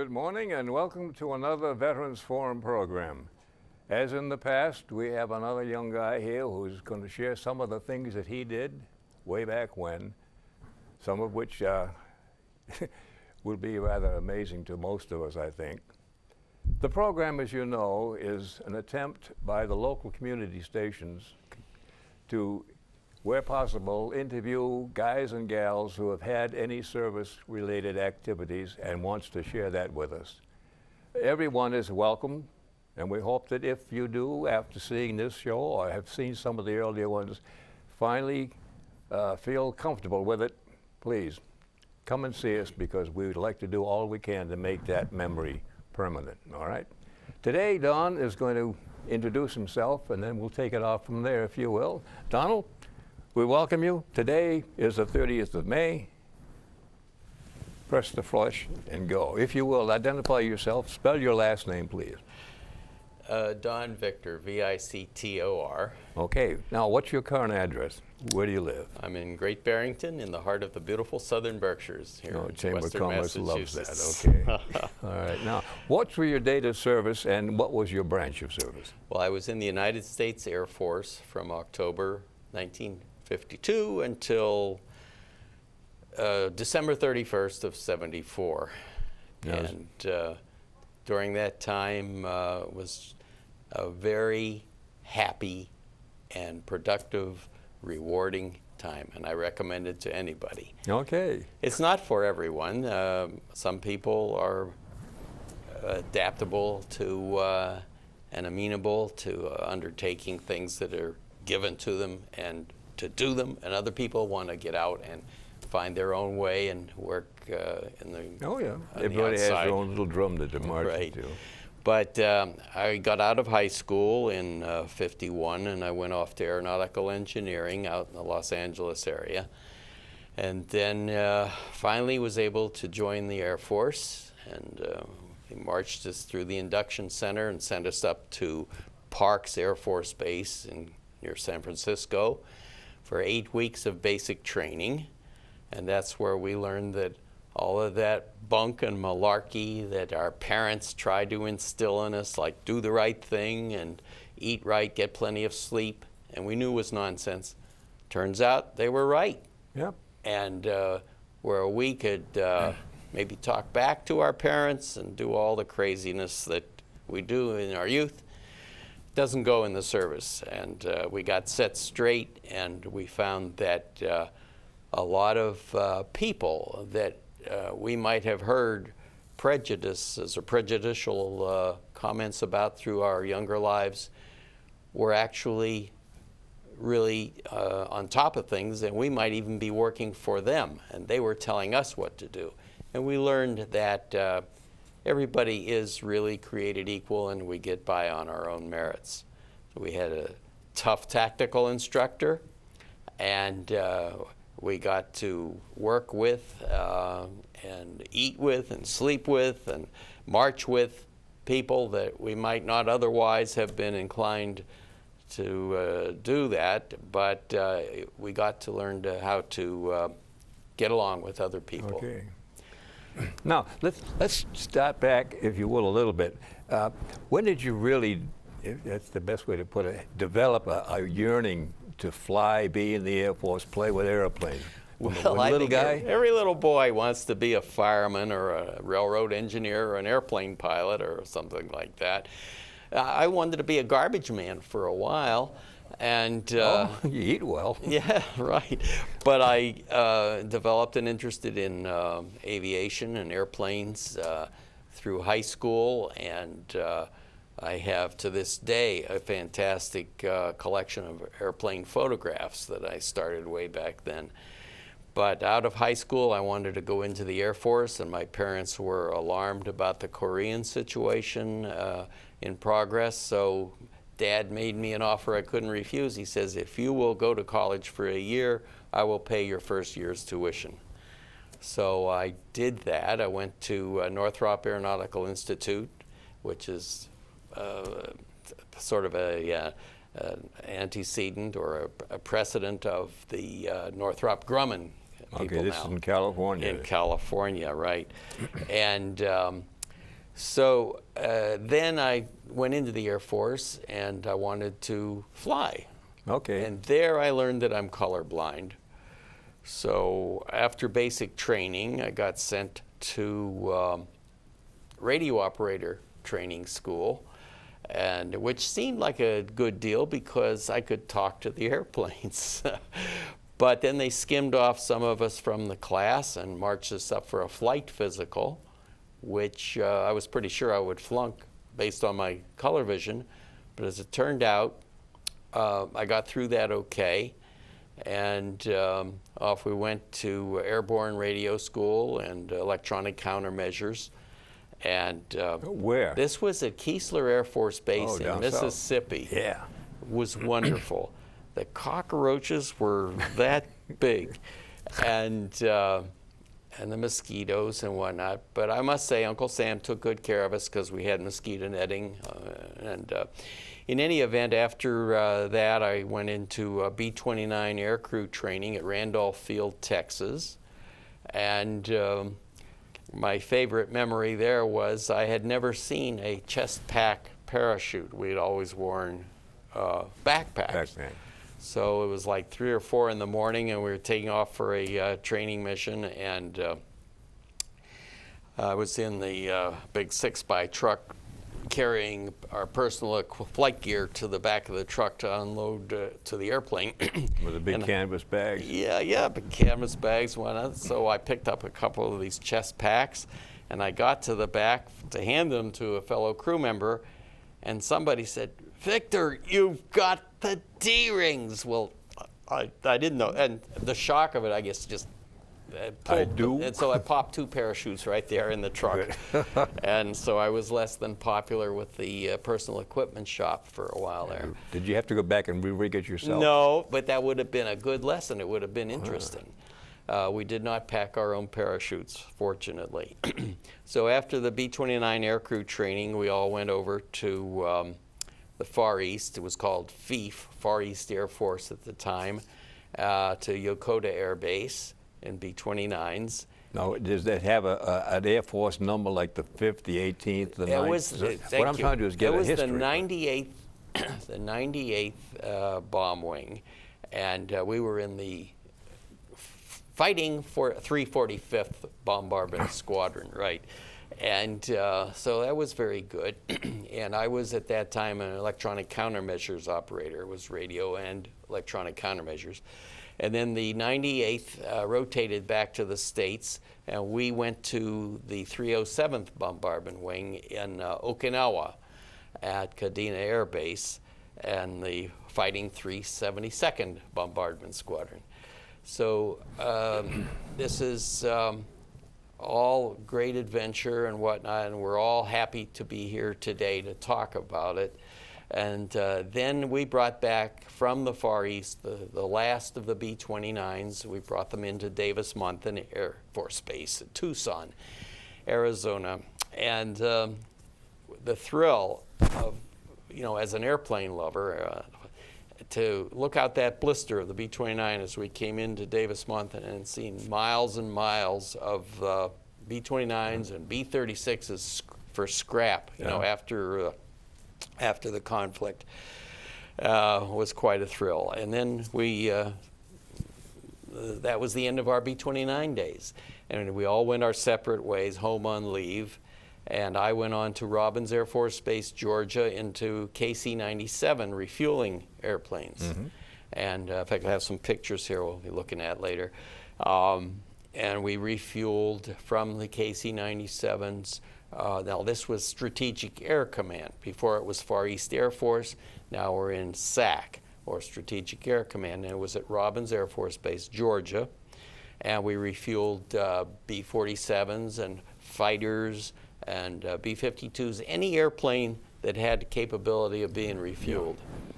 Good morning and welcome to another Veterans Forum program. As in the past, we have another young guy here who's going to share some of the things that he did way back when, some of which will be rather amazing to most of us, I think. The program, as you know, is an attempt by the local community stations to, where possible, interview guys and gals who have had any service-related activities and wants to share that with us. Everyone is welcome, and we hope that if you do, after seeing this show or have seen some of the earlier ones, finally feel comfortable with it, please come and see us, because we would like to do all we can to make that memory permanent, all right? Today, Don is going to introduce himself, and then we'll take it off from there, if you will. Donald, we welcome you. Today is the 30th of May. Press the flush and go. If you will, identify yourself. Spell your last name, please. Don Victor, V-I-C-T-O-R. Okay. Now, what's your current address? Where do you live? I'm in Great Barrington, in the heart of the beautiful southern Berkshires here in Chamber of Western Commerce loves Massachusetts. that. Okay. All right. Now, what were your date of service and what was your branch of service? Well, I was in the United States Air Force from October 1952 until December 31st of 74. Yes. And during that time was a very happy and productive, rewarding time, and I recommend it to anybody. Okay. It's not for everyone. Some people are adaptable to and amenable to undertaking things that are given to them and to do them, and other people want to get out and find their own way and work in the Everybody has their own little drum that they're marching to. But I got out of high school in '51, and I went off to aeronautical engineering out in the Los Angeles area, and then finally was able to join the Air Force, and he marched us through the induction center and sent us up to Parks Air Force Base near San Francisco for 8 weeks of basic training. And that's where we learned that all of that bunk and malarkey that our parents tried to instill in us, like do the right thing and eat right, get plenty of sleep, and we knew was nonsense. Turns out they were right. Yep. And where we could maybe talk back to our parents and do all the craziness that we do in our youth, doesn't go in the service. And we got set straight, and we found that a lot of people that we might have heard prejudices or prejudicial comments about through our younger lives were actually really on top of things, and we might even be working for them, and they were telling us what to do. And we learned that everybody is really created equal, and we get by on our own merits. So we had a tough tactical instructor, and we got to work with and eat with and sleep with and march with people that we might not otherwise have been inclined to do that, but we got to learn how to get along with other people. Okay. Now, let's start back, if you will, a little bit. When did you really, if that's the best way to put it, develop a yearning to fly, be in the Air Force, play with airplanes? Well, I think every little boy wants to be a fireman or a railroad engineer or an airplane pilot or something like that. I wanted to be a garbage man for a while. And you eat well. Yeah, right. But I developed an interest in aviation and airplanes through high school, and I have to this day a fantastic collection of airplane photographs that I started way back then. But out of high school, I wanted to go into the Air Force, and my parents were alarmed about the Korean situation in progress, so Dad made me an offer I couldn't refuse. He says, if you will go to college for a year, I will pay your first year's tuition. So I did that. I went to Northrop Aeronautical Institute, which is sort of a antecedent or a precedent of the Northrop Grumman people this now. is in California. In California, right. And So then I went into the Air Force, and I wanted to fly. Okay. And there I learned that I'm colorblind. So after basic training, I got sent to radio operator training school, and which seemed like a good deal because I could talk to the airplanes. But then they skimmed off some of us from the class and marched us up for a flight physical, which I was pretty sure I would flunk based on my color vision. But as it turned out, I got through that okay. And off we went to airborne radio school and electronic countermeasures. And Where? this was at Keesler Air Force Base Oh, in down south. Mississippi. Yeah. It was wonderful. The cockroaches were that big, and the mosquitoes and whatnot. But I must say, Uncle Sam took good care of us because we had mosquito netting. In any event, after that, I went into B-29 aircrew training at Randolph Field, Texas. And my favorite memory there was I had never seen a chest pack parachute. We had always worn backpacks. Backpack. So it was like 3 or 4 in the morning, and we were taking off for a training mission, and I was in the big 6x truck carrying our personal flight gear to the back of the truck to unload to the airplane. With a big canvas bag. Yeah, big canvas bags, whatnot. So I picked up a couple of these chest packs, and I got to the back to hand them to a fellow crew member, and somebody said, "Victor, you've got the D-rings." Well, I didn't know, and the shock of it, I guess, just pulled. I do. And so I popped 2 parachutes right there in the truck. And so I was less than popular with the personal equipment shop for a while there. Did you have to go back and re-rig it yourself? No, but that would have been a good lesson. It would have been interesting. We did not pack our own parachutes, fortunately. So after the B-29 aircrew training, we all went over to the Far East. It was called FEAF, Far East Air Force at the time, to Yokota Air Base in B-29s. Now, does that have an Air Force number like the 5th, the 18th, the 9th? What I'm trying to do is get a history. It was the 98th Bomb Wing, and we were in the fighting for 345th Bombardment Squadron, right? And so that was very good. And I was at that time an electronic countermeasures operator. It was radio and electronic countermeasures. And then the 98th rotated back to the States, and we went to the 307th Bombardment Wing in Okinawa at Kadena Air Base, and the fighting 372nd Bombardment Squadron. So this is all great adventure and whatnot, and we're all happy to be here today to talk about it. And then we brought back from the Far East the last of the B-29s. We brought them into Davis-Monthan Air Force Base in Tucson, Arizona. And the thrill of, as an airplane lover, to look out that blister of the B-29 as we came into Davis-Monthan and seen miles and miles of B-29s and B-36s for scrap, after the conflict, was quite a thrill. And then that was the end of our B-29 days. And we all went our separate ways, home on leave. And I went on to Robins Air Force Base, Georgia, into KC-97 refueling airplanes. Mm-hmm. And in fact, I have some pictures here we'll be looking at later. And we refueled from the KC-97s. Now, this was Strategic Air Command. Before it was Far East Air Force. Now we're in SAC, or Strategic Air Command. And it was at Robins Air Force Base, Georgia. And we refueled B-47s and fighters and B-52s, any airplane that had the capability of being refueled,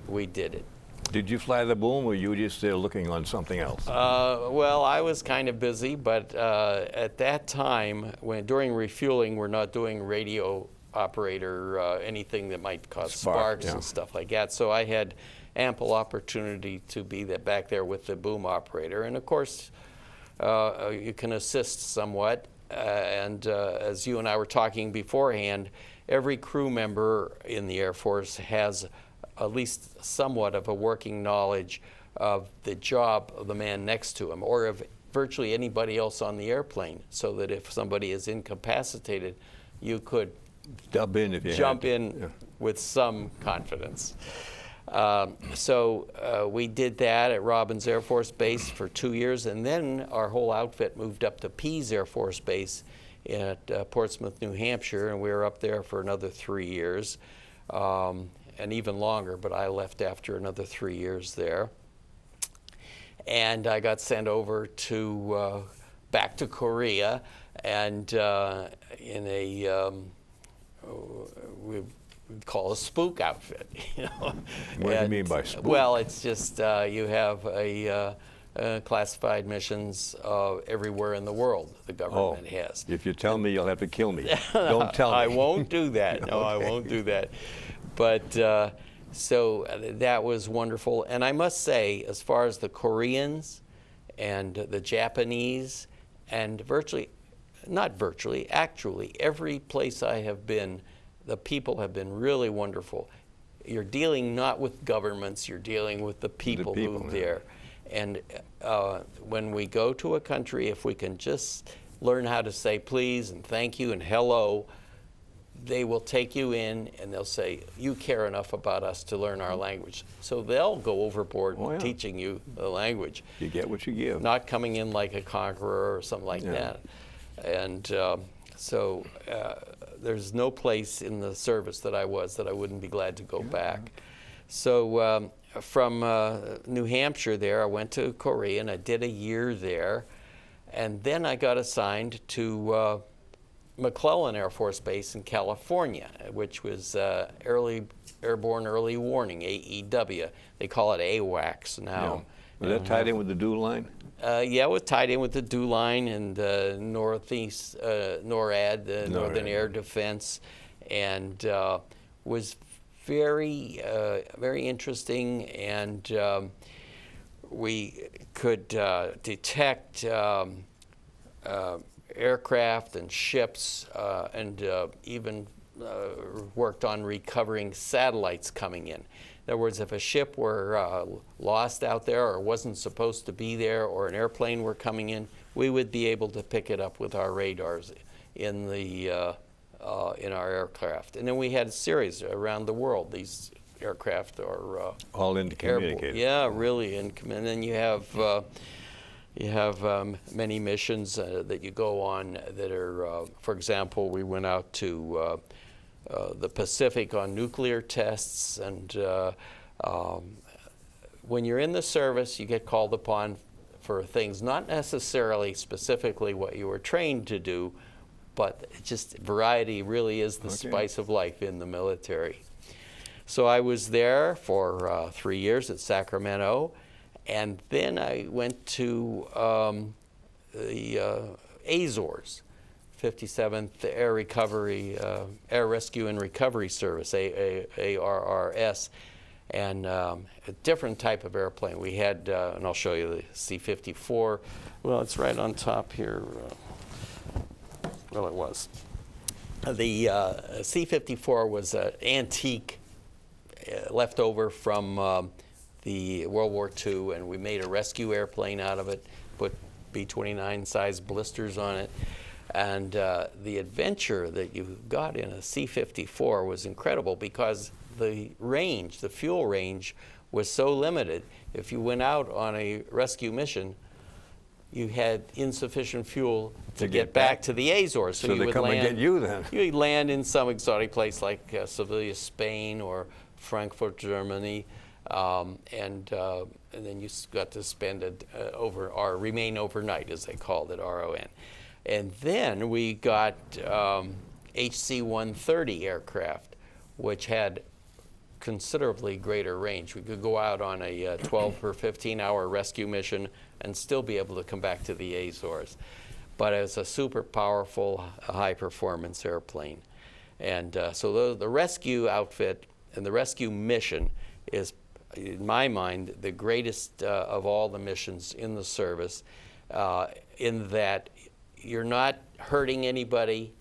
we did it. Did you fly the boom, or you were just there looking on something else? Well, I was kind of busy, but at that time, during refueling, we're not doing radio operator, anything that might cause sparks and stuff like that. So I had ample opportunity to be back there with the boom operator. And of course, you can assist somewhat. and as you and I were talking beforehand, every crew member in the Air Force has at least somewhat of a working knowledge of the job of the man next to him, or of virtually anybody else on the airplane, so that if somebody is incapacitated, you could Jump in if you jump had to. in Yeah. with some confidence. So we did that at Robins Air Force Base for 2 years, and then our whole outfit moved up to Pease Air Force Base at Portsmouth, New Hampshire, and we were up there for another 3 years, and even longer, but I left after another 3 years there. And I got sent over to back to Korea, and in a we call a spook outfit. You know? What do you mean by spook? Well, it's just you have a classified missions everywhere in the world. The government has. If you tell me, you'll have to kill me. Don't tell me. I won't do that. No, I Okay. won't do that. But so that was wonderful. And I must say, as far as the Koreans and the Japanese, and actually, every place I have been, the people have been really wonderful. You're dealing not with governments, you're dealing with the people, people, who are yeah. there. And when we go to a country, if we can just learn how to say please and thank you and hello, they will take you in and they'll say, you care enough about us to learn our language. So they'll go overboard Oh, yeah. teaching you the language. You get what you give. Not coming in like a conqueror or something like Yeah. that. And so there's no place in the service that I was that I wouldn't be glad to go back. So from New Hampshire there, I went to Korea and I did a year there. And then I got assigned to McClellan Air Force Base in California, which was Airborne Early Warning, AEW. They call it AWACS now. Was that tied in with the DEW line? Yeah, it was tied in with the DEW line and Northeast NORAD, the Northern Air Defense, and was very, very interesting. And we could detect aircraft and ships, and even worked on recovering satellites coming in. In other words, if a ship were lost out there or wasn't supposed to be there, or an airplane were coming in, we would be able to pick it up with our radars in in our aircraft. And then we had a series around the world. These aircraft are All intercommunicated. yeah, really. And then you have many missions that you go on that are, for example, we went out to the Pacific on nuclear tests, and when you're in the service, you get called upon for things not necessarily specifically what you were trained to do, but just variety really is the spice of life in the military. So I was there for 3 years at Sacramento, and then I went to the Azores, 57th Air Rescue and Recovery Service, ARRS, and a different type of airplane. We had, and I'll show you the C-54. Well, it's right on top here. Well, it was. The C-54 was an antique left over from the World War II, and we made a rescue airplane out of it, put B-29 size blisters on it. And the adventure that you got in a C-54 was incredible because the range, the fuel range, was so limited. If you went out on a rescue mission, you had insufficient fuel to get back to the Azores. So you they would come land, and get you then. You'd land in some exotic place like Seville, Spain, or Frankfurt, Germany, and then you got to spend it remain overnight, as they called it, RON. And then we got HC-130 aircraft, which had considerably greater range. We could go out on a 12 or 15-hour rescue mission and still be able to come back to the Azores. But it was a super powerful, high-performance airplane. And so the rescue outfit and the rescue mission is, in my mind, the greatest of all the missions in the service, in that you're not hurting anybody,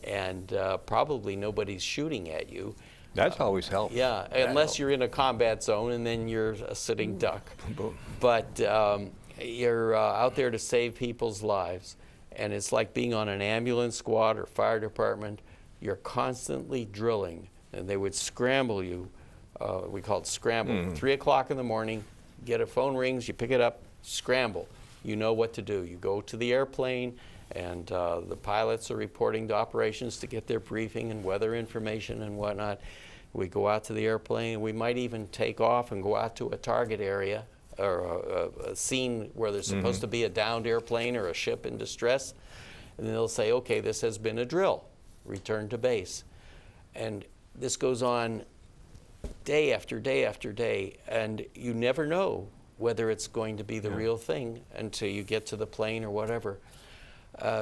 and probably nobody's shooting at you. That's always helped. Yeah, That unless helps. you're in a combat zone, and then you're a sitting duck. Boom. But you're out there to save people's lives, and it's like being on an ambulance squad or fire department. You're constantly drilling, and they would scramble you. We call it scramble. 3 o'clock in the morning, get a phone rings, you pick it up, scramble. You know what to do. You go to the airplane, and the pilots are reporting to operations to get their briefing and weather information and whatnot. We go out to the airplane. We might even take off and go out to a target area or a scene where there's supposed to be a downed airplane or a ship in distress. And then they'll say, okay, this has been a drill. Return to base. And this goes on day after day after day, and you never know whether it's going to be the real thing until you get to the plane or whatever.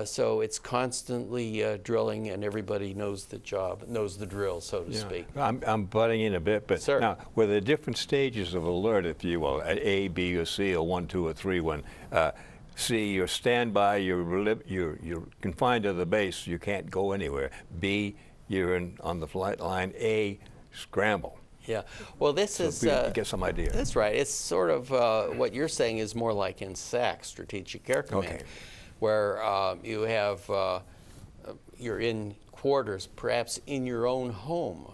So it's constantly drilling, and everybody knows the job, knows the drill, so to speak. I'm butting in a bit, but Sir. now, with the different stages of alert, if you will, at A, B, or C, or 1, 2, or 3, when C, you're standby, you're confined to the base, you can't go anywhere. B, you're on the flight line. A, scramble. Yeah. Well, this is... get some idea. That's right. It's sort of what you're saying is more like in SAC, Strategic Air Command, Okay. where you have, you're in quarters, perhaps in your own home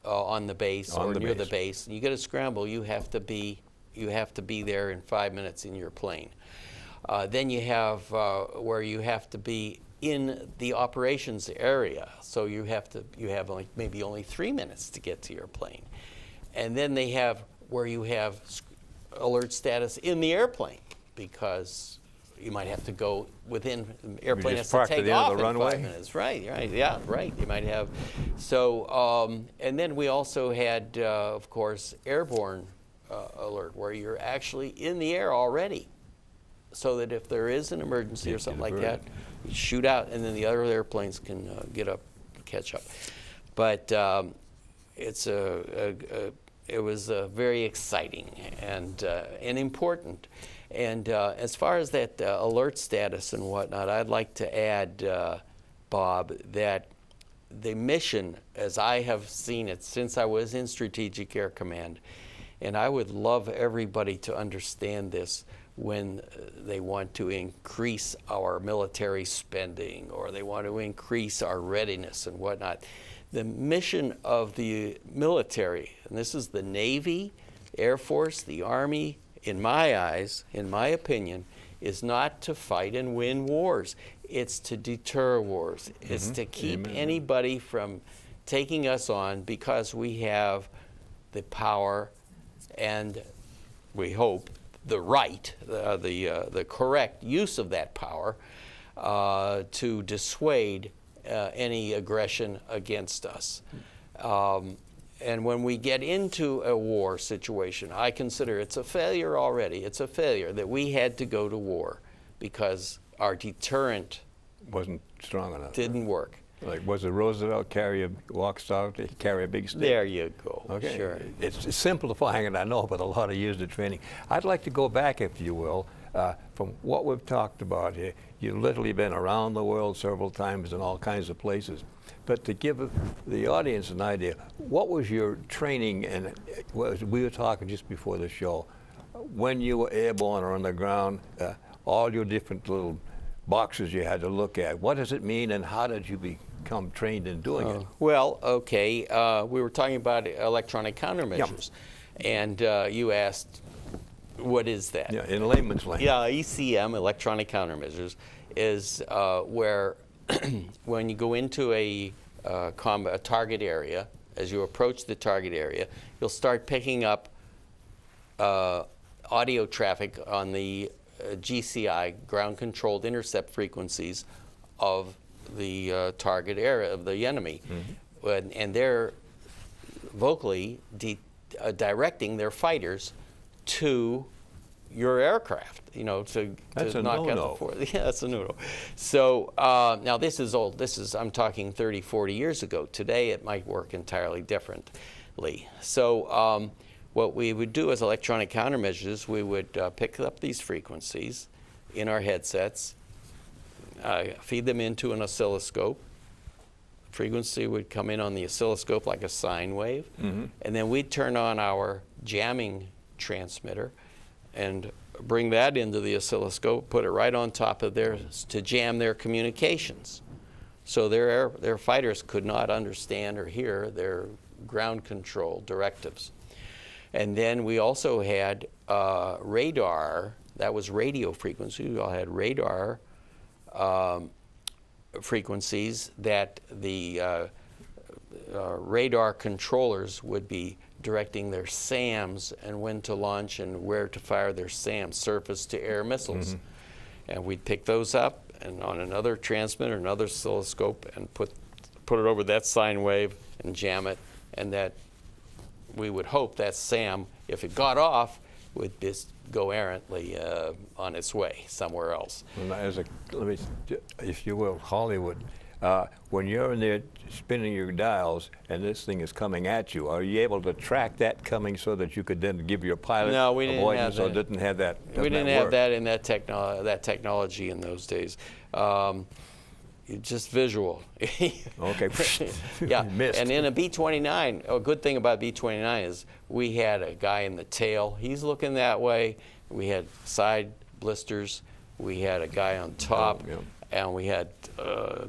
on the base or near the base. And you get a scramble, you have to be there in 5 minutes in your plane. Then you have where you have to be in the operations area, so you have maybe only 3 minutes to get to your plane. And then they have where you have alert status in the airplane, because you might have to go within, the airplane has to take off in 5 minutes. Right, yeah, right. You might have, so, and then we also had, of course, airborne alert, where you're actually in the air already, so that if there is an emergency or something like that, you shoot out, and then the other airplanes can get up, catch up. But it was very exciting and important. And as far as that alert status and whatnot, I'd like to add, Bob, that the mission, as I have seen it since I was in Strategic Air Command, and I would love everybody to understand this when they want to increase our military spending or they want to increase our readiness and whatnot. The mission of the military, and this is the Navy, Air Force, the Army, in my eyes, in my opinion, is not to fight and win wars. It's to deter wars. It's to keep anybody from taking us on, because we have the power and, we hope, the right, the correct use of that power to dissuade any aggression against us. And when we get into a war situation, I consider it's a failure already. It's a failure that we had to go to war because our deterrent Wasn't strong enough. didn't work. Like, was it Roosevelt walks out to carry a big stick? There you go. Okay. Sure. It's simplifying it, I know, but a lot of years of training. I'd like to go back, if you will, from what we've talked about here. You've literally been around the world several times in all kinds of places. But to give the audience an idea, what was your training? And we were talking just before the show, when you were airborne or on the ground, all your different little boxes you had to look at. What does it mean, and how did you become trained in doing it? Well, okay, we were talking about electronic countermeasures, and you asked, what is that? Yeah, in layman's language. Yeah, ECM, electronic countermeasures, is where when you go into a target area, as you approach the target area, you'll start picking up audio traffic on the GCI, ground-controlled intercept frequencies of the target area of the enemy. And they're vocally directing their fighters to your aircraft, you know, to knock out the force. Yeah, that's a no-no. So now this is old. I'm talking 30, 40 years ago. Today it might work entirely differently. So what we would do as electronic countermeasures, we would pick up these frequencies in our headsets, feed them into an oscilloscope. Frequency would come in on the oscilloscope like a sine wave, and then we'd turn on our jamming transmitter and bring that into the oscilloscope, put it right on top of theirs to jam their communications. So their fighters could not understand or hear their ground control directives. And then we also had radar. That was radio frequency. We all had radar frequencies that the radar controllers would be directing their SAMs and when to launch and where to fire their SAMs, surface-to-air missiles. And we'd pick those up and on another transmitter, another oscilloscope, and put it over that sine wave and jam it. And that we would hope that SAM, if it got off, would just go errantly on its way somewhere else. Well, if you will, Hollywood, when you're in there spinning your dials and this thing is coming at you, are you able to track that coming so that you could then give your pilot No, we didn't avoidance, have or that. didn't have that? We didn't have that in that technology in those days. Just visual. Okay. Yeah, Missed. and in a B-29, a good thing about B-29 is we had a guy in the tail. He's looking that way. We had side blisters. We had a guy on top. Yeah. And we had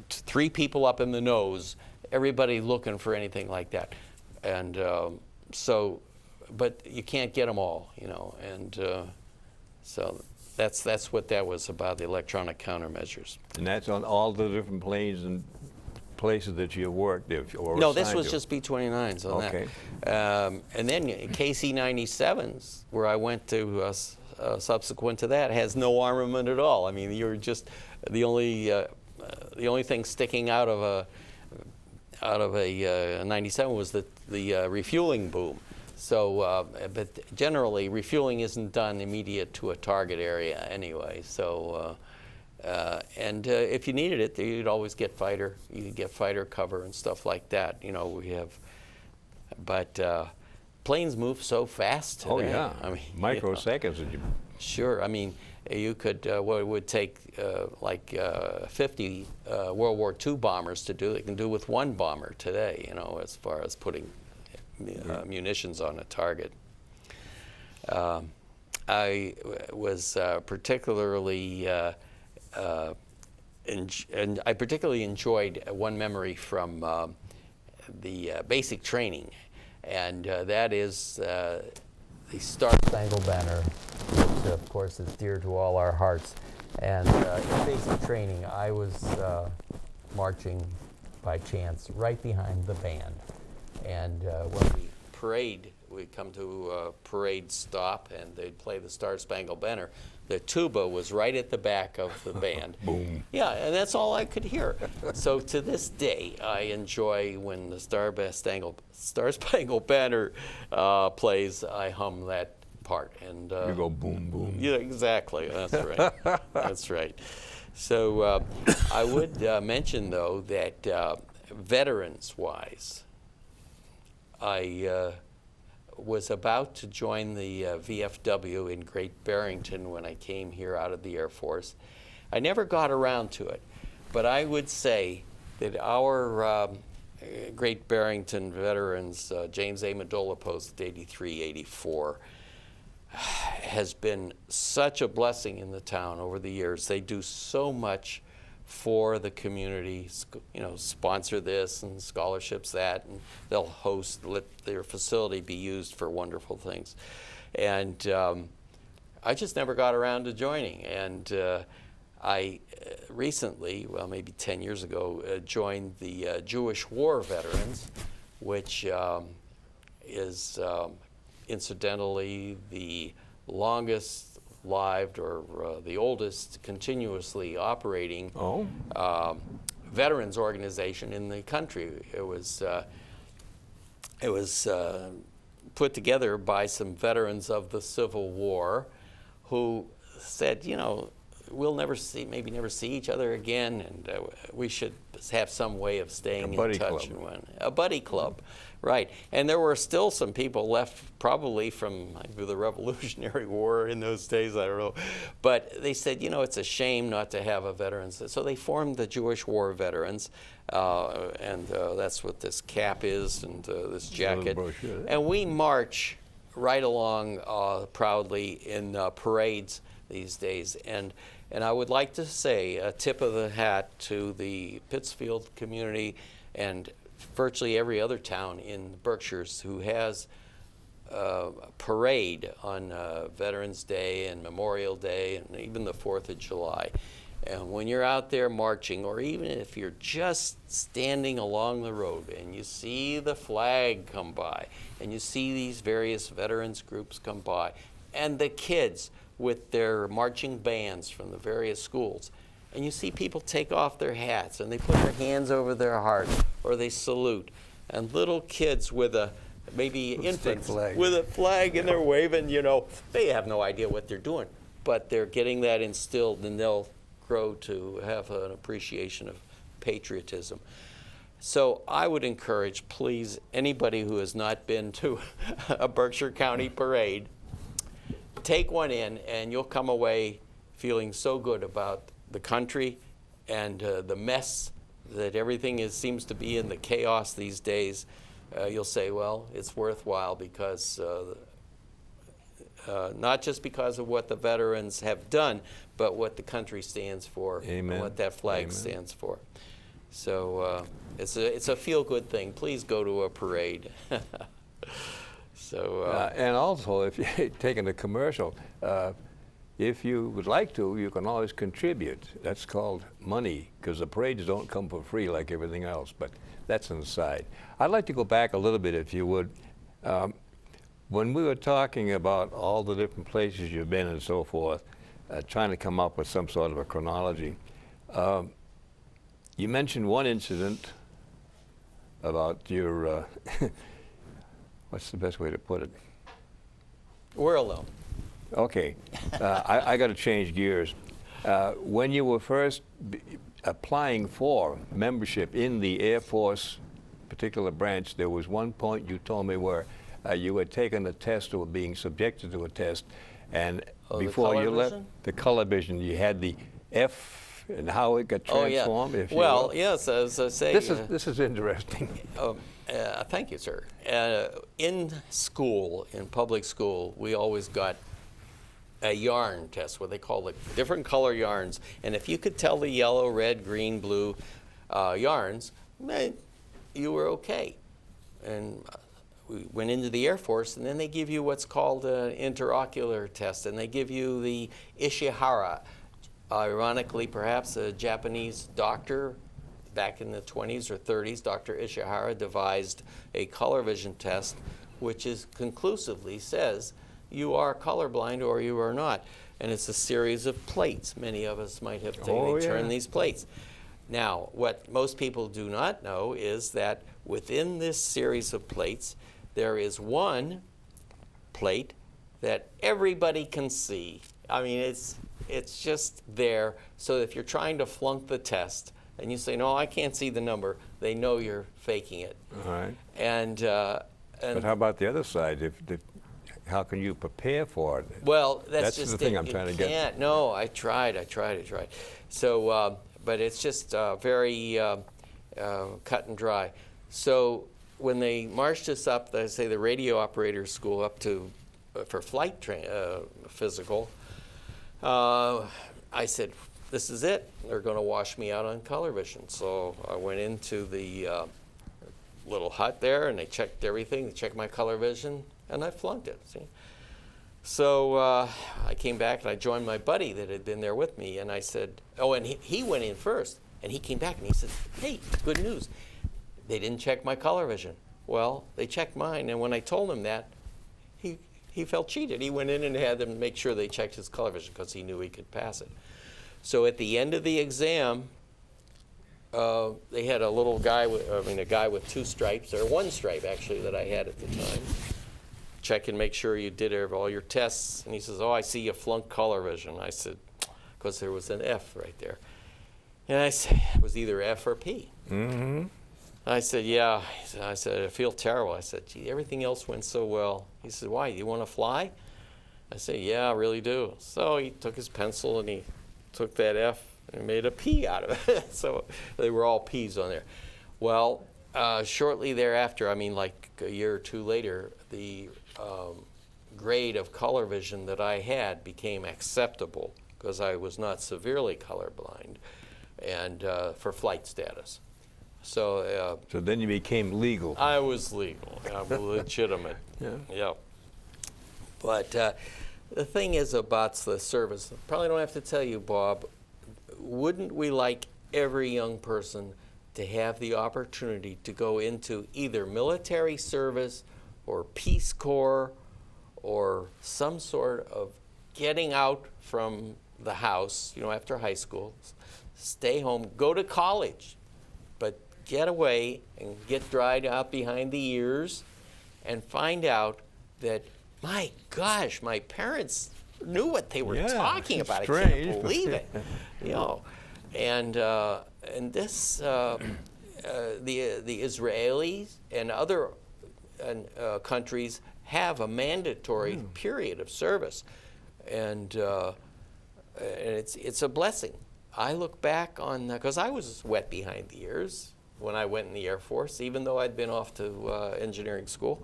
3 people up in the nose, everybody looking for anything like that. And but you can't get them all, you know. And so that's what that was about, the electronic countermeasures. And that's on all the different planes and places that you worked or No, this assigned was to. just B-29s on Okay. that. And then KC-97s, where I went to subsequent to that, has no armament at all. I mean, you're just the only thing sticking out of a 97 was the refueling boom. So, but generally, refueling isn't done immediate to a target area anyway. So, and if you needed it, you'd always get fighter. You could get fighter cover and stuff like that. You know, we have, but planes move so fast today. Oh yeah, I mean, microseconds. You know, sure. I mean, you could what it would take like 50 World War II bombers to do, they can do with one bomber today. You know, as far as putting munitions on a target. I was particularly and I particularly enjoyed one memory from the basic training, and that is the Star-Spangled Banner, which of course is dear to all our hearts. And in basic training, I was marching by chance right behind the band. And when we parade, we'd come to a parade stop, and they'd play the Star-Spangled Banner. The tuba was right at the back of the band. Boom. Yeah, and that's all I could hear. So to this day, I enjoy when the Star-Spangled Banner plays, I hum that part. And You go boom, boom. yeah, exactly. That's right. That's right. So I would mention, though, that veterans-wise, I was about to join the VFW in Great Barrington when I came here out of the Air Force. I never got around to it, but I would say that our Great Barrington veterans, James A. Medola posted 83, 84, has been such a blessing in the town over the years. They do so much for the community, you know, sponsor this and scholarships that, and they'll host, let their facility be used for wonderful things. And I just never got around to joining. And I recently, well, maybe 10 years ago, joined the Jewish War Veterans, which is incidentally the longest lived or the oldest continuously operating veterans organization in the country. It was put together by some veterans of the Civil War who said, you know, we'll maybe never see each other again, and we should have some way of staying in touch. A buddy club, right? And there were still some people left, probably from the Revolutionary War in those days. I don't know, but they said, it's a shame not to have a veterans. So they formed the Jewish War Veterans, and that's what this cap is, and this jacket. And we march right along proudly in parades these days. And I would like to say a tip of the hat to the Pittsfield community and virtually every other town in the Berkshires who has a parade on Veterans Day and Memorial Day and even the 4th of July. And when you're out there marching, or even if you're just standing along the road and you see the flag come by and you see these various veterans groups come by and the kids with their marching bands from the various schools, and you see people take off their hats and they put their hands over their heart or they salute, and little kids with maybe infants with a flag and they're waving, they have no idea what they're doing, but they're getting that instilled, and they'll grow to have an appreciation of patriotism. So I would encourage, please, anybody who has not been to a Berkshire County parade, take one in, and you'll come away feeling so good about the country and the mess that everything seems to be in, the chaos these days. You'll say, well, it's worthwhile because not just because of what the veterans have done, but what the country stands for. Amen. And what that flag stands for. So it's a feel-good thing. Please go to a parade. And also, if you're taking a commercial, if you would like to, you can always contribute. That's called money, because the parades don't come for free like everything else, but that's an aside. I'd like to go back a little bit, if you would. When we were talking about all the different places you've been and so forth, trying to come up with some sort of a chronology, you mentioned one incident about your, what's the best way to put it? We're alone. Okay, I got to change gears. When you were first applying for membership in the Air Force particular branch, there was one point you told me where you had taken a test or were being subjected to a test, and before you left the color vision, you had the F and how it got transformed. If well, yes, as I say, this is interesting. Thank you, sir. In school, in public school, we always got a yarn test, what they call it, different color yarns. And if you could tell the yellow, red, green, blue yarns, you were okay. And we went into the Air Force, and then they give you what's called an interocular test, and they give you the Ishihara. Ironically, perhaps a Japanese doctor back in the 20s or 30s, Dr. Ishihara devised a color vision test, which conclusively says you are colorblind or you are not. And it's a series of plates. Many of us might have turned these plates. Now, what most people do not know is that within this series of plates, there is one plate that everybody can see. I mean, it's just there. So if you're trying to flunk the test and you say, no, I can't see the number, they know you're faking it. All right. And but how about the other side? How can you prepare for it? Well, that's just the thing I'm trying to get. No, I tried. So, but it's just very cut and dry. So when they marched us up, they say the radio operator school up to for flight physical, I said, this is it. They're going to wash me out on color vision. So I went into the little hut there, and they checked everything. They checked my color vision, and I flunked it. See? So I came back, and I joined my buddy that had been there with me, and I said, oh, and he went in first, and he came back, and he said, hey, good news. They didn't check my color vision. Well, they checked mine, and when I told him that, he felt cheated. He went in and had them make sure they checked his color vision because he knew he could pass it. So at the end of the exam, they had a little guy, a guy with 2 stripes, or 1 stripe actually that I had at the time. Check and make sure you did all your tests. And he says, oh, I see you flunked color vision. I said, because there was an F right there. And I said, it was either F or P. Mm-hmm. I said, yeah. I said, I feel terrible. I said, gee, everything else went so well. He said, why, you want to fly? I said, yeah, I really do. So he took his pencil and he took that F and made a P out of it. So they were all P's on there. Well, shortly thereafter, I mean like a year or two later, the grade of color vision that I had became acceptable because I was not severely colorblind and for flight status. So So then you became legal. I was legal, legitimate. Yeah. Yeah. But the thing is about the service, probably don't have to tell you, Bob, wouldn't we like every young person to have the opportunity to go into either military service or Peace Corps or some sort of getting out from the house, you know, after high school, stay home, go to college, but get away and get dried out behind the ears and find out that, my gosh, my parents knew what they were talking about. Strange. I can't believe it. You know, and this the Israelis and other countries have a mandatory period of service, and it's a blessing. I look back on because I was wet behind the ears when I went in the Air Force, even though I'd been off to engineering school,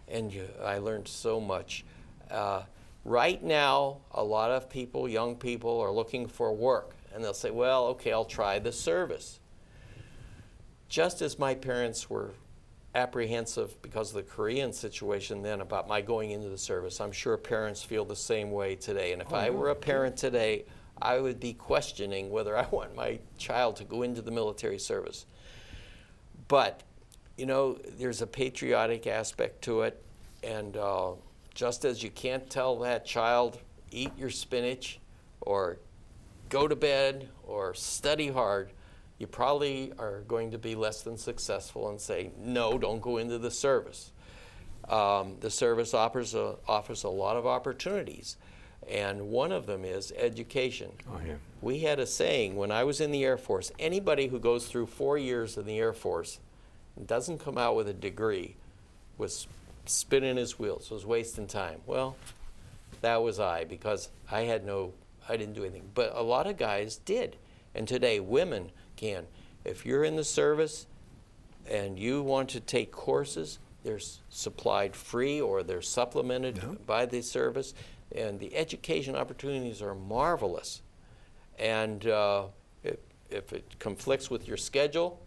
and I learned so much. Right now, a lot of people, young people, are looking for work, and they'll say, well, okay, I'll try the service. Just as my parents were apprehensive because of the Korean situation then about my going into the service, I'm sure parents feel the same way today. And if I were a parent today, I would be questioning whether I want my child to go into the military service. But, you know, there's a patriotic aspect to it, and just as you can't tell that child, eat your spinach, or go to bed, or study hard, you probably are going to be less than successful and say, no, don't go into the service. The service offers a lot of opportunities, and one of them is education. Oh, yeah. We had a saying when I was in the Air Force, anybody who goes through 4 years in the Air Force and doesn't come out with a degree was spinning his wheels, was wasting time. Well, that was I, because I didn't do anything. But a lot of guys did. And today, women can. If you're in the service and you want to take courses, they're supplied free or they're supplemented by the service. And the education opportunities are marvelous. And if it conflicts with your schedule,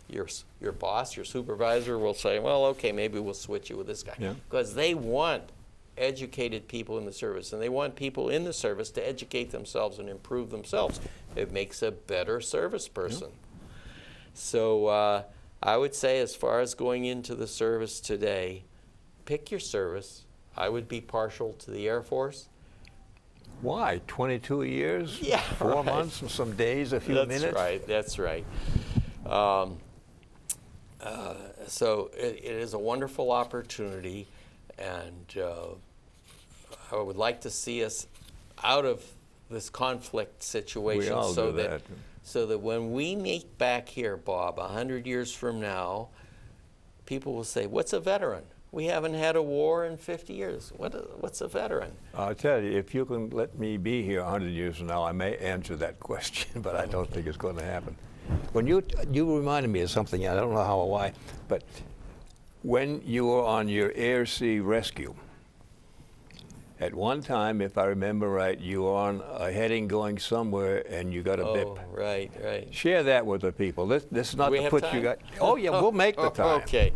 your boss, your supervisor will say, well, okay, maybe we'll switch you with this guy. Because they want educated people in the service, and they want people in the service to educate themselves and improve themselves. It makes a better service person. So I would say, as far as going into the service today, pick your service. I would be partial to the Air Force. Why? 22 years? Yeah, 4 months and some days, a few minutes? That's right, that's right. So it is a wonderful opportunity, and I would like to see us out of this conflict situation. We all so do that. So that when we meet back here, Bob, 100 years from now, people will say, what's a veteran? We haven't had a war in 50 years. What's a veteran? I'll tell you, if you can let me be here 100 years from now, I may answer that question, but I don't think it's going to happen. When you reminded me of something, I don't know how or why, but when you were on your air-sea rescue, at one time, if I remember right, you were on a heading going somewhere and you got a bip. Oh, right, right. Share that with the people. This is not we to have put time? you guys. Oh yeah, we'll make the time. Okay.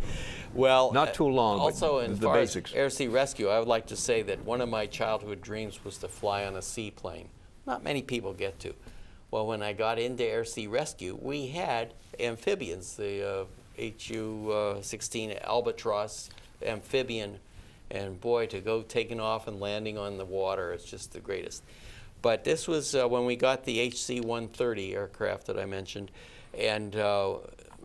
Well, Not too long, but also, in the far basics. as air-sea rescue, I would like to say that one of my childhood dreams was to fly on a seaplane. Not many people get to. Well, when I got into air-sea rescue, we had amphibians, the HU-16 Albatross amphibian, and boy, to go taking off and landing on the water, it's just the greatest. But this was when we got the HC-130 aircraft that I mentioned, and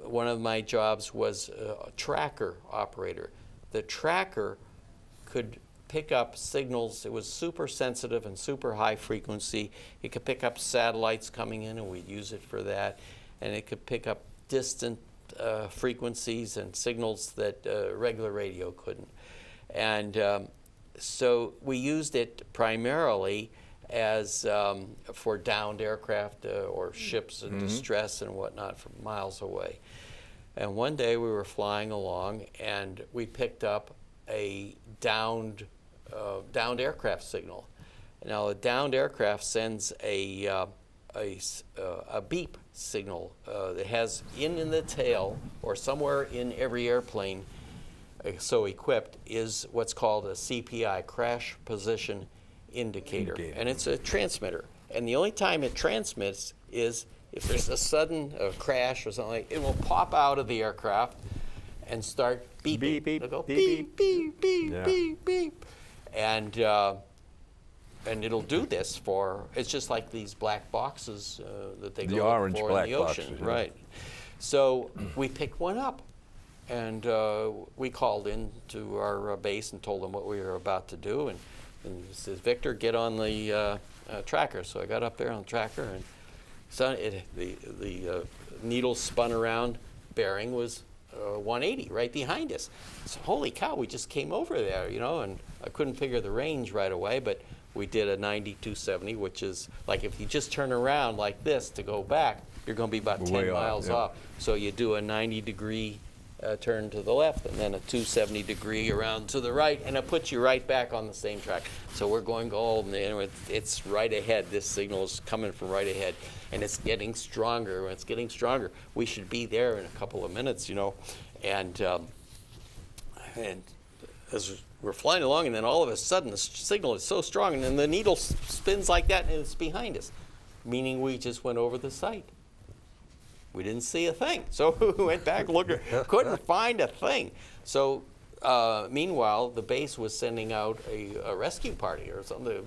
one of my jobs was a tracker operator. The tracker could pick up signals. It was super sensitive and super high frequency. It could pick up satellites coming in, and we'd use it for that. And it could pick up distant frequencies and signals that regular radio couldn't. And so we used it primarily as for downed aircraft or ships in distress and whatnot from miles away. And one day we were flying along, and we picked up a downed aircraft signal. Now, a downed aircraft sends a beep signal that has in the tail, or somewhere in every airplane so equipped, is what's called a CPI, crash position indicator. And it's a transmitter. And the only time it transmits is if there's a sudden crash or something, it will pop out of the aircraft and start beeping. Beep, beep, It'll go beep, beep, beep, beep, Yeah. beep, beep. And it'll do this for, it's just like these black boxes that they The go orange for black in the ocean. boxes, yeah. Right. So we picked one up. And we called in to our base and told them what we were about to do. And he says, Victor, get on the tracker. So I got up there on the tracker, and so the needle spun around bearing was 180 right behind us. So holy cow, we just came over there, you know, and I couldn't figure the range right away, but we did a 90-270, which is like if you just turn around like this to go back, you're going to be about 10 Way off, miles yeah. off. So you do a 90-degree turn to the left, and then a 270-degree around to the right, and it puts you right back on the same track. So we're going gold, and it's right ahead. This signal is coming from right ahead, and it's getting stronger. When it's getting stronger, we should be there in a couple of minutes, you know. And as we're flying along, and then all of a sudden the signal is so strong, and then the needle spins like that, and it's behind us, meaning we just went over the site. We didn't see a thing. So we went back looking, couldn't find a thing. So meanwhile, the base was sending out a rescue party or something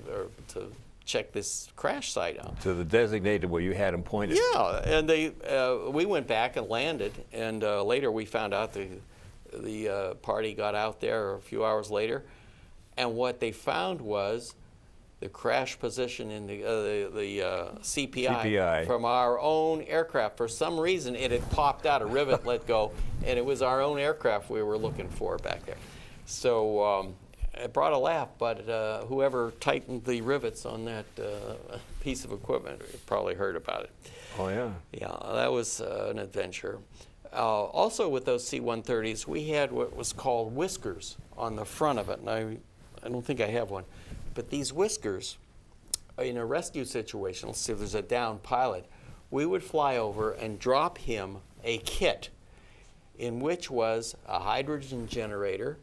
to check this crash site out. To the designated where you had them pointed. Yeah, and we went back and landed, and later we found out the party got out there a few hours later, and what they found was the crash position in the CPI from our own aircraft. For some reason, it had popped out, a rivet let go, and it was our own aircraft we were looking for back there. So it brought a laugh, but whoever tightened the rivets on that piece of equipment probably heard about it. Oh, yeah. Yeah, that was an adventure. Also with those C-130s, we had what was called whiskers on the front of it, and I don't think I have one. But these whiskers, in a rescue situation, let's say if there's a downed pilot, we would fly over and drop him a kit in which was a hydrogen generator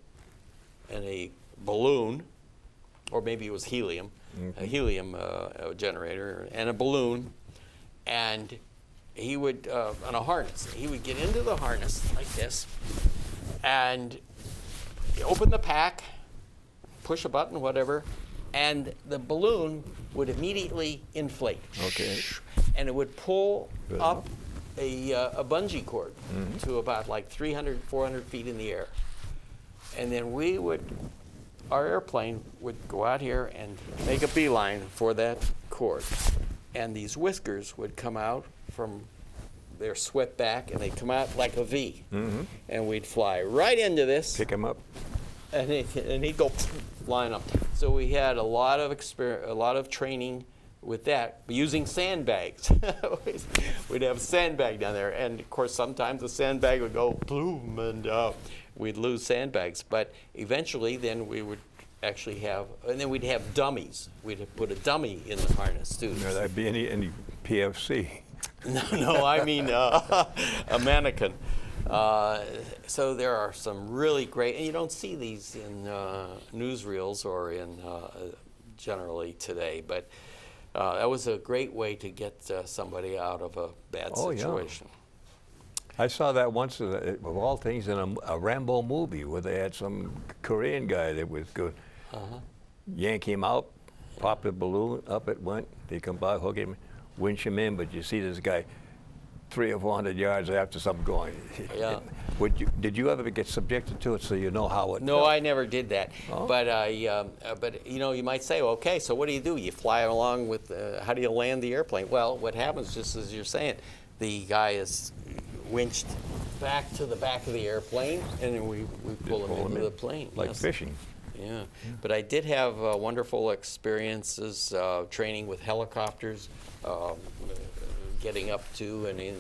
and a balloon, or maybe it was helium, a helium generator and a balloon, and he would, on a harness, he would get into the harness like this and open the pack, push a button, whatever, and the balloon would immediately inflate. Okay. And it would pull up a bungee cord to about like 300, 400 feet in the air. And then our airplane would go out here and make a beeline for that cord. And these whiskers would come out from their swept back, and they'd come out like a V. And we'd fly right into this. Pick him up. And he'd go flying up. So we had a lot of training with that, using sandbags. We'd have a sandbag down there, and of course sometimes the sandbag would go boom, and we'd lose sandbags. But eventually, then we would actually have, and then we'd have dummies. We'd put a dummy in the harness too. No, that'd be any PFC. No, I mean a mannequin. So there are some really great, and you don't see these in newsreels or in generally today, but that was a great way to get somebody out of a bad situation. Yeah. I saw that once, of all things, in a Rambo movie where they had some Korean guy that was good. Yank him out, pop the balloon, up it went. They come by, hook him, winch him in, but you see this guy 300 or 400 yards after something going. Yeah. Did you ever get subjected to it so you know how it No, felt? I never did that. Oh. But you know, you might say, well, okay, so what do? You fly along with, how do you land the airplane? Well, what happens, just as you're saying, the guy is winched back to the back of the airplane, and then we pull him pull 'em into in, the plane. Like Yes. fishing. Yeah, but I did have wonderful experiences training with helicopters, getting up to and in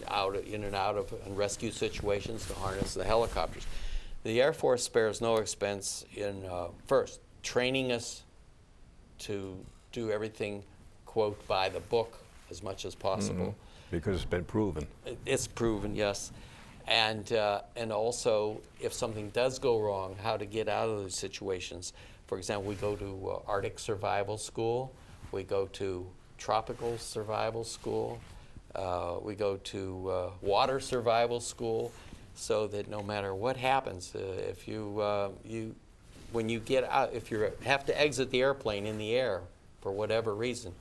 and out of and rescue situations to harness the helicopters. The Air Force spares no expense in first training us to do everything, quote, by the book as much as possible. Because it's been proven. It's proven, yes. And also, if something does go wrong, how to get out of those situations. For example, we go to Arctic Survival School. We go to Tropical Survival School. We go to Water Survival School, so that no matter what happens, if when you get out, if you have to exit the airplane in the air for whatever reason,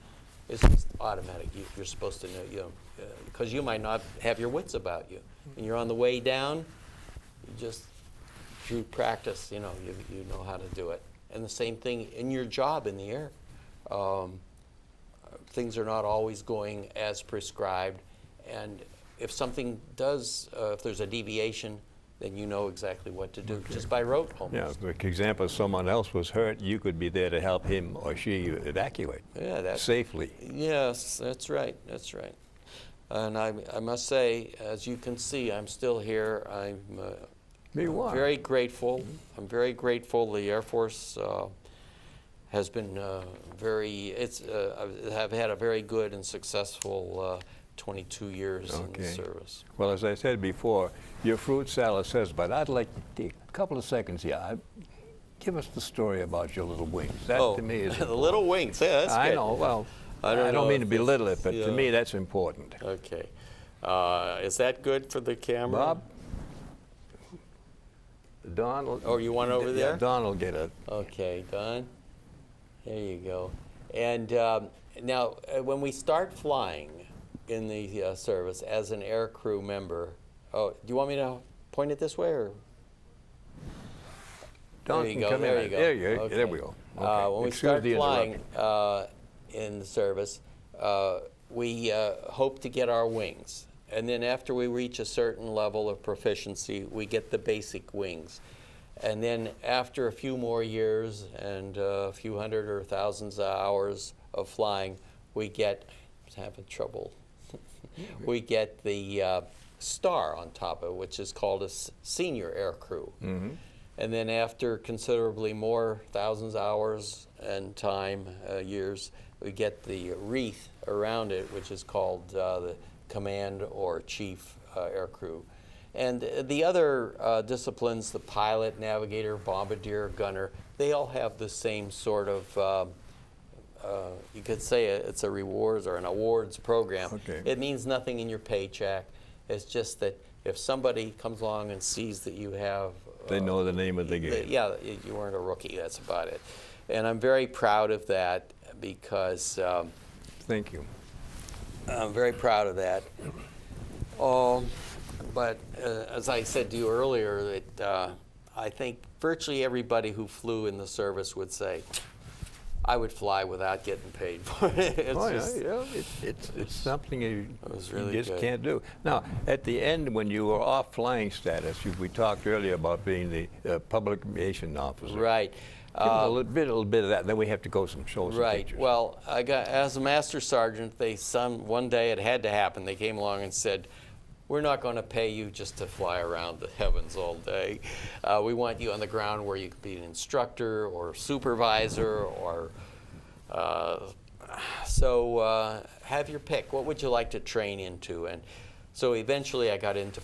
it's just automatic. You're supposed to know, because you might not have your wits about you. And you're on the way down, you just, through practice, you know how to do it. And the same thing in your job in the air. Things are not always going as prescribed. And if something does, if there's a deviation, then you know exactly what to do, just by rote almost. Yeah, for example, if someone else was hurt, you could be there to help him or she evacuate safely. Yes, that's right, that's right. And I must say, as you can see, I'm still here. I'm very grateful. I'm very grateful. The Air Force has been I've had a very good and successful 22 years in the service. Well, as I said before, your fruit salad says, but I'd like to take a couple of seconds here. Give us the story about your little wings. That to me is the little wings. Yeah, that's I good. know. Well, I don't mean to belittle it, but to me that's important. Okay. Is that good for the camera? Bob? Don will, Oh, you want it over there? Yeah, Don will get it. Okay, Don. There you go. And now, when we start flying in the service as an air crew member, do you want me to point it this way, or? Don There you can go. come There in. you go. There you Okay. There we go. Okay. When we Excuse start the flying interruption. in the service, we hope to get our wings. And then after we reach a certain level of proficiency, we get the basic wings. And then after a few more years and a few hundred or thousands of hours of flying, we get, having trouble, we get the star on top of it, which is called a senior air crew. And then after considerably more thousands of hours and time, years, we get the wreath around it, which is called the command or chief air crew. And the other disciplines, the pilot, navigator, bombardier, gunner, they all have the same sort of, you could say it's a rewards or an awards program. Okay. It means nothing in your paycheck. It's just that if somebody comes along and sees that you have They know the name of the game. yeah, you weren't a rookie, that's about it. And I'm very proud of that because Thank you. I'm very proud of that. But as I said to you earlier, that I think virtually everybody who flew in the service would say, I would fly without getting paid for it. It's something you really just good. can't do. Now, at the end, when you were off flying status, we talked earlier about being the public aviation officer. Right. Give us a little bit of that, then we have to go show some Right. pictures. Well, I got as a master sergeant. One day it had to happen. They came along and said, "We're not going to pay you just to fly around the heavens all day. We want you on the ground where you could be an instructor or supervisor or so have your pick. What would you like to train into?" And so eventually I got into,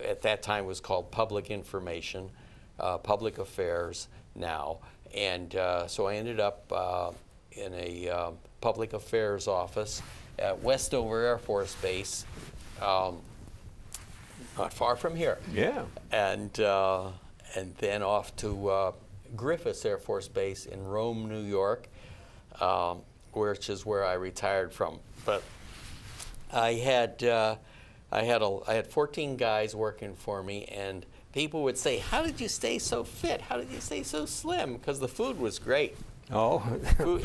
at that time it was called public information, public affairs now. And so I ended up in a public affairs office at Westover Air Force Base, not far from here. Yeah. And then off to Griffiths Air Force Base in Rome, New York, which is where I retired from. But I had I had 14 guys working for me, and people would say, "How did you stay so fit? How did you stay so slim?" Because the food was great. Oh,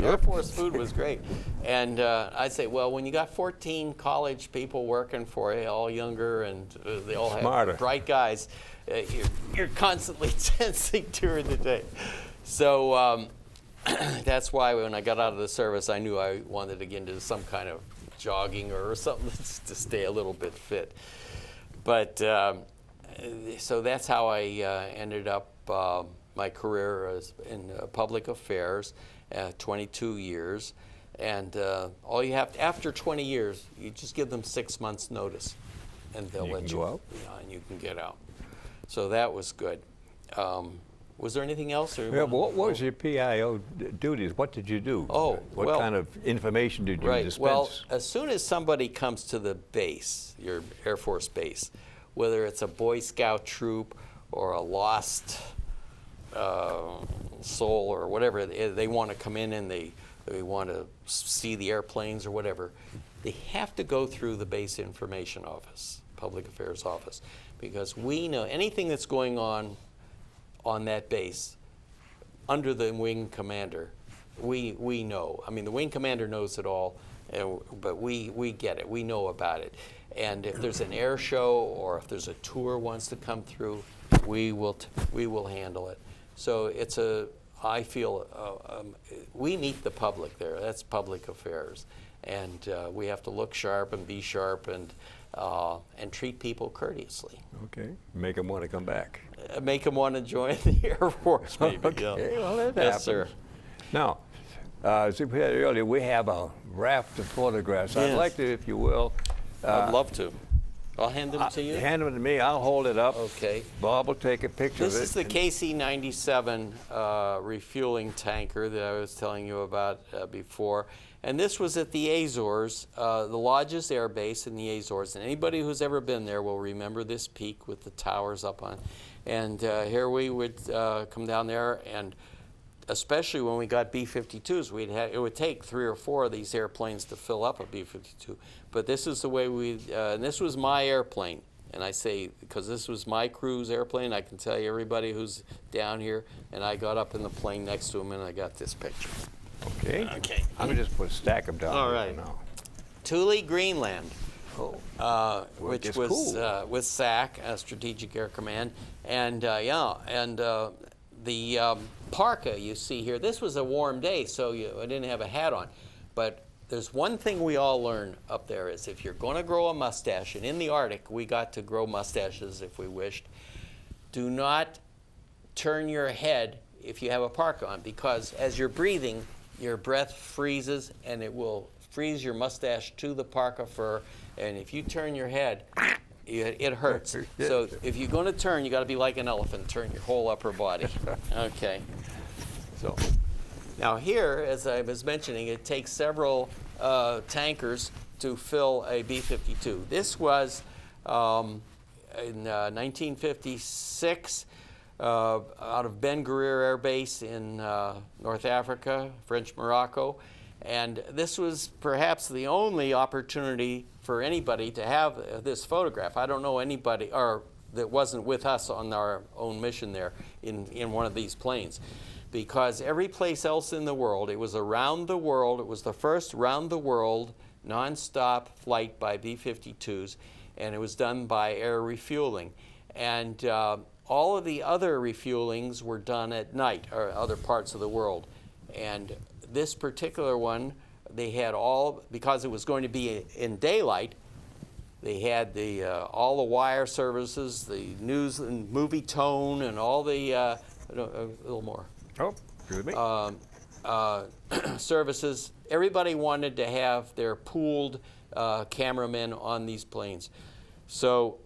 Air Force food was great. And I'd say, well, when you got 14 college people working for you, all younger, and they all Smarter. have bright guys, you're constantly tensing during the day. So that's why when I got out of the service, I knew I wanted to get into some kind of jogging or something to stay a little bit fit. But so that's how I ended up my career in public affairs, 22 years. And all you have to, after 20 years, you just give them 6 months notice, and they'll let you go out. Yeah, and you can get out. So that was good. Was there anything else? Or Yeah, what was your PIO duties? What did you do? Oh, what well, kind of information did you Right. dispense? Well, as soon as somebody comes to the base, your Air Force base, whether it's a Boy Scout troop or a lost soul or whatever, they want to come in and they want to see the airplanes or whatever, they have to go through the base information office, public affairs office, because we know anything that's going on that base under the wing commander, we know. I mean, the wing commander knows it all, but we get it. We know about it. And if there's an air show or if there's a tour wants to come through, we will handle it. So it's I feel we meet the public there. That's public affairs, and we have to look sharp and be sharp and treat people courteously. Okay, make them want to come back. Make them want to join the Air Force, maybe. Okay, Yeah. well, that Yes, happens. sir. Now, as we said earlier, we have a raft of photographs. Yes. I'd like to, if you will, I'd love to. I'll hand them to you. hand them to me. I'll hold it up. Okay. Bob will take a picture This of it. is the and- KC-97 refueling tanker that I was telling you about before. And this was at the Azores, the Lodges Air Base in the Azores. And anybody who's ever been there will remember this peak with the towers up on. And here we would come down there, and especially when we got B-52s, it would take 3 or 4 of these airplanes to fill up a B-52. But this is the way and this was my airplane. And I say, because this was my crew's airplane, I can tell you everybody who's down here, and I got up in the plane next to him and I got this picture. Okay. Okay. I'm going to just stack them down All here right. for now. Thule, Greenland. Which Which is was cool. with SAC, Strategic Air Command, and the parka you see here. This was a warm day, so I didn't have a hat on, but there's one thing we all learn up there is if you're going to grow a mustache, and in the Arctic we got to grow mustaches if we wished, do not turn your head if you have a parka on, because as you're breathing, your breath freezes and it will freeze your mustache to the parka fur, and if you turn your head, it hurts. So if you're going to turn, you got to be like an elephant, turn your whole upper body. Okay. So, Now here, as I was mentioning, it takes several tankers to fill a B-52. This was in 1956 out of Ben Guerir Air Base in North Africa, French Morocco. And this was perhaps the only opportunity for anybody to have this photograph. I don't know anybody that wasn't with us on our own mission there in one of these planes. Because every place else in the world, it was around the world, it was the first round-the-world non-stop flight by B-52s, and it was done by air refueling. And all of the other refuelings were done at night, or other parts of the world. And this particular one, they had because it was going to be in daylight, they had all the wire services, the news and movie tone, and all the, a little more. oh, excuse me. Services. Everybody wanted to have their pooled cameramen on these planes. So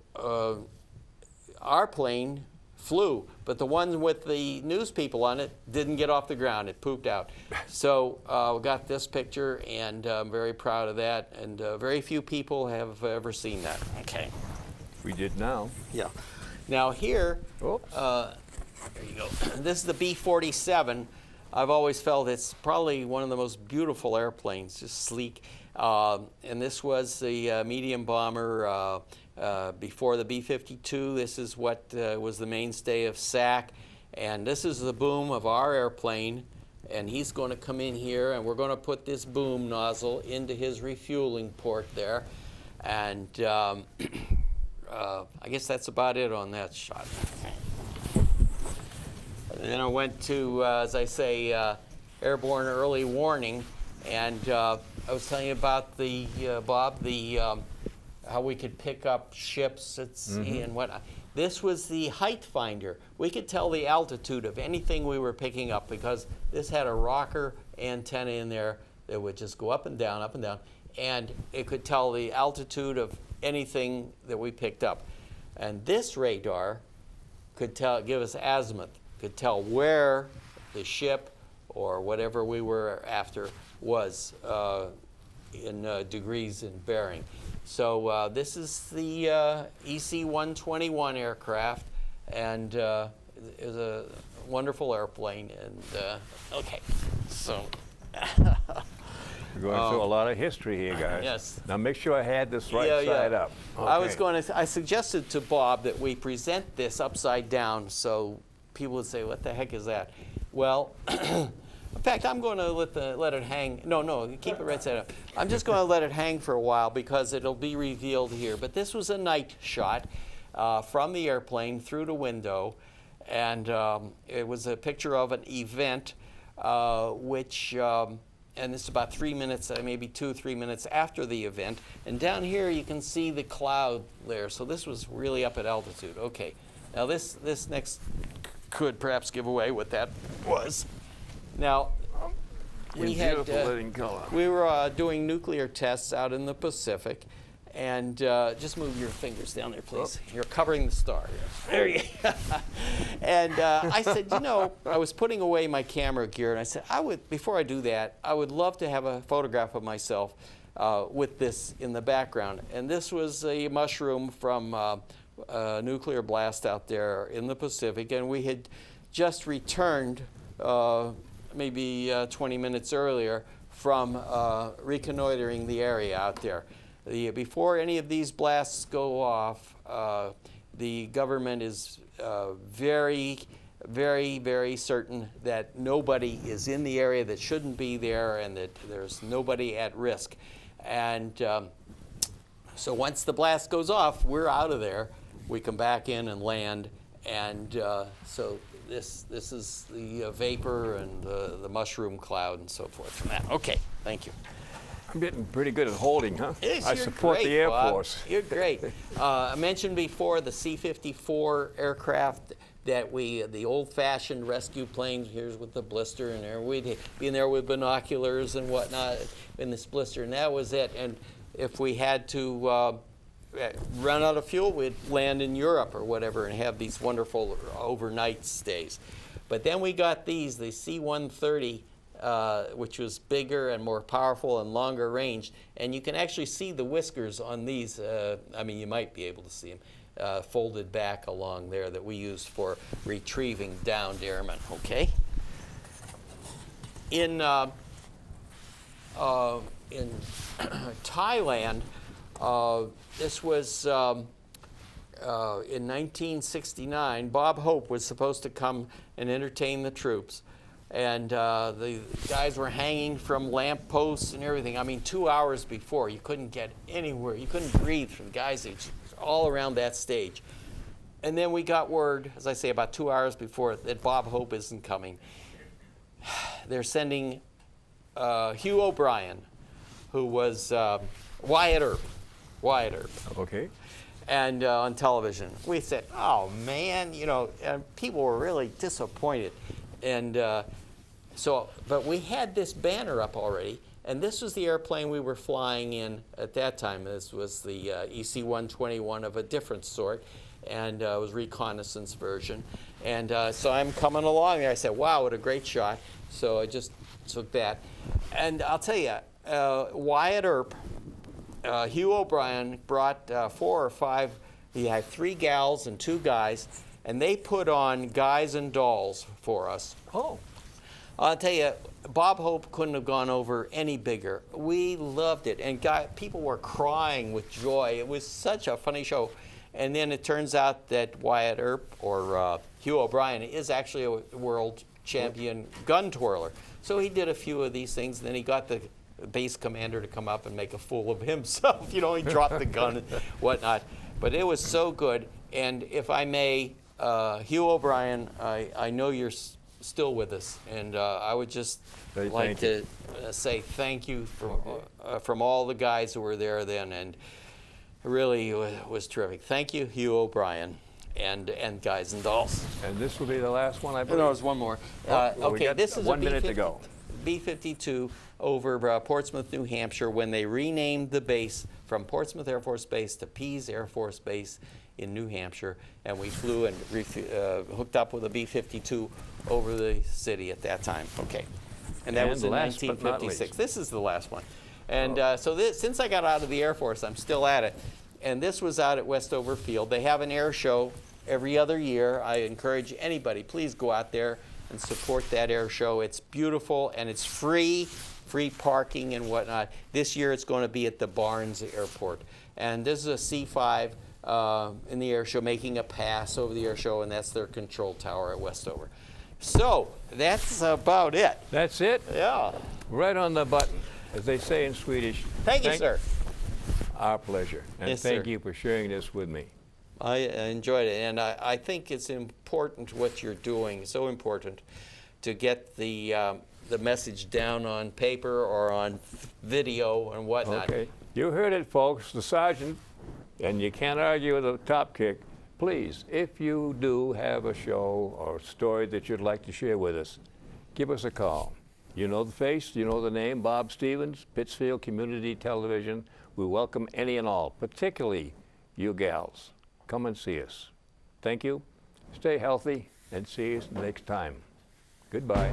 our plane flew, but the one with the news people on it didn't get off the ground. It pooped out. So we got this picture, and I'm very proud of that. And very few people have ever seen that. Okay. We did now. Yeah. Now here, Oops. there you go. This is the B-47. I've always felt it's probably one of the most beautiful airplanes, just sleek. And this was the medium bomber before the B-52. This is what was the mainstay of SAC. And this is the boom of our airplane. And he's going to come in here, and we're going to put this boom nozzle into his refueling port there. And I guess that's about it on that shot. And then I went to, as I say, airborne early warning. And I was telling you about the, Bob, how we could pick up ships at sea and whatnot. This was the height finder. We could tell the altitude of anything we were picking up because this had a rocker antenna in there that would just go up and down, and it could tell the altitude of anything that we picked up. And this radar could give us azimuth, could tell where the ship or whatever we were after was in degrees and bearing. So this is the EC-121 aircraft, and is a wonderful airplane. And okay, so We're going through a lot of history here, guys. Yes. Now make sure I had this right side up. Okay. I suggested to Bob that we present this upside down so people would say, "What the heck is that?" Well. In fact, I'm going to let it hang. No, keep it right side up. I'm just going to let it hang for a while because it'll be revealed here. But this was a night shot from the airplane through the window, and it was a picture of an event, and it's about 3 minutes, maybe 2 or 3 minutes after the event. And down here you can see the cloud there. So this was really up at altitude. Okay, now this next could perhaps give away what that was. Now, we were doing nuclear tests out in the Pacific, and just move your fingers down there, please. Oh. You're covering the star here. There you go. And I said, I was putting away my camera gear, and I said, before I do that, I would love to have a photograph of myself with this in the background. And this was a mushroom from a nuclear blast out there in the Pacific, and we had just returned maybe 20 minutes earlier from reconnoitering the area out there. Before any of these blasts go off, the government is very, very, very certain that nobody is in the area that shouldn't be there and that there's nobody at risk. And so once the blast goes off, we're out of there. We come back in and land, and so this is the vapor and the mushroom cloud and so forth from that. Okay, thank you. I'm getting pretty good at holding, huh? Yes, I support great, the Air Bob. Force. You're great. I mentioned before the C-54 aircraft that the old-fashioned rescue plane, here's with the blister, and there we'd be in there with binoculars and whatnot in this blister, and that was it. And if we had to run out of fuel, we'd land in Europe or whatever and have these wonderful overnight stays. But then we got the C-130, which was bigger and more powerful and longer range. And you can actually see the whiskers on these. I mean, you might be able to see them folded back along there that we use for retrieving downed airmen. Okay. In Thailand, this was in 1969. Bob Hope was supposed to come and entertain the troops. And the guys were hanging from lamp posts and everything. I mean, 2 hours before, you couldn't get anywhere. You couldn't breathe for the guys all around that stage. And then we got word, as I say, about 2 hours before, that Bob Hope isn't coming. They're sending Hugh O'Brien, who was Wyatt Earp. Okay. And on television. We said, oh, man, and people were really disappointed. And but we had this banner up already, and this was the airplane we were flying in at that time. This was the EC-121 of a different sort, and it was reconnaissance version. And so I'm coming along there. I said, wow, what a great shot. So I just took that. And I'll tell you, Wyatt Earp, Hugh O'Brien brought 4 or 5, he had 3 gals and 2 guys, and they put on Guys and Dolls for us. Oh. I'll tell you, Bob Hope couldn't have gone over any bigger. We loved it, and people were crying with joy. It was such a funny show. And then it turns out that Wyatt Earp, or Hugh O'Brien, is actually a world champion gun twirler. So he did a few of these things, and then he got the base commander to come up and make a fool of himself. You know, he dropped the gun and whatnot. But it was so good. And if I may, Hugh O'Brien, I know you're still with us, and I would just like to say thank you from all the guys who were there then, and it really was terrific. Thank you, Hugh O'Brien, and guys and dolls. And this will be the last one, I believe. No, there's one more. Okay, this is 1 minute to go. B-52 over Portsmouth, New Hampshire, when they renamed the base from Portsmouth Air Force Base to Pease Air Force Base in New Hampshire, and we flew and hooked up with a B-52 over the city at that time. Okay, and that was in 1956. This is the last one. And so since I got out of the Air Force, I'm still at it. And this was out at Westover Field. They have an air show every other year. I encourage anybody, please go out there and support that air show. It's beautiful, and it's free parking and whatnot. This year it's going to be at the Barnes Airport. And this is a C-5 in the air show, making a pass over the air show, and that's their control tower at Westover. So that's about it. That's it? Yeah. Right on the button, as they say in Swedish. Thank you, sir. Our pleasure. And Yes, thank sir. you for sharing this with me. I enjoyed it, and I think it's important what you're doing. So important to get the message down on paper or on video and whatnot. Okay. You heard it, folks. The sergeant, and you can't argue with a top kick. Please, if you do have a show or story that you'd like to share with us, give us a call. You know the face, you know the name, Bob Stevens, Pittsfield Community Television. We welcome any and all, particularly you gals. Come and see us. Thank you. Stay healthy, and see you next time. Goodbye.